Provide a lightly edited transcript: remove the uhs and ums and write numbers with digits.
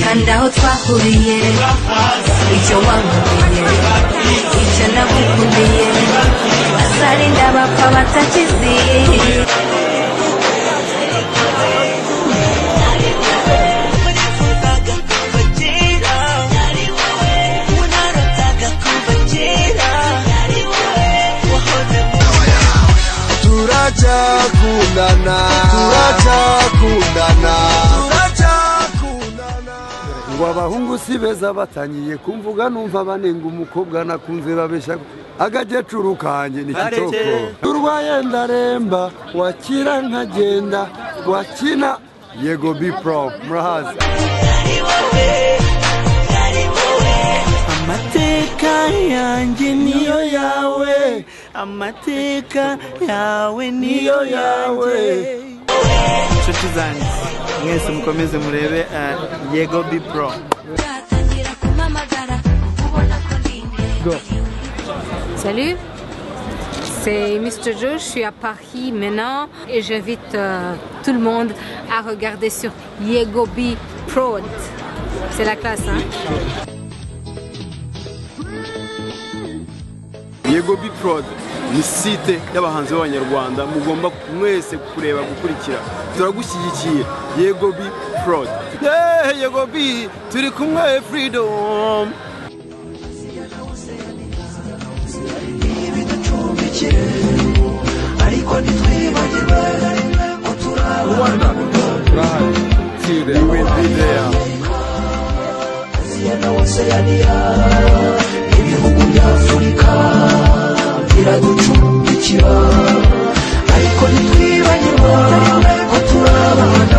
kandi aho twahuriye icyo wankundiye icyo nagukundiye bazarinda bapfa batakizi turacakundana ngo abahungu si beza batangiye kumvuga numva banenga umukobwa nakunze babesha agakecuru kanje ni kitoko turwaye ndaremba wakira nkagenda wakina Yego B Pro murahazi amateka yanjye niyo yawe amateka yawe niyo yawe inshuti zanjye mwese mukomeze murebe Yego B Pro. Salut, c'est Mr. Joe, je suis à Paris maintenant et j'invite tout le monde à regarder sur Yego B Pro. C'est la classe, hein? Yego B Pro ni site y'abahanzi b'abanyarwanda mugomba mwese kureba gukurikira turagushyigikiye Yego B Pro. Yego B turi kumwe freedom ariko ntitwibagirwe ko turabana you will be there. Asia na Oceania ibihugu bya Afurika biraducumbikira ariko ntitwibagirwe ko turabana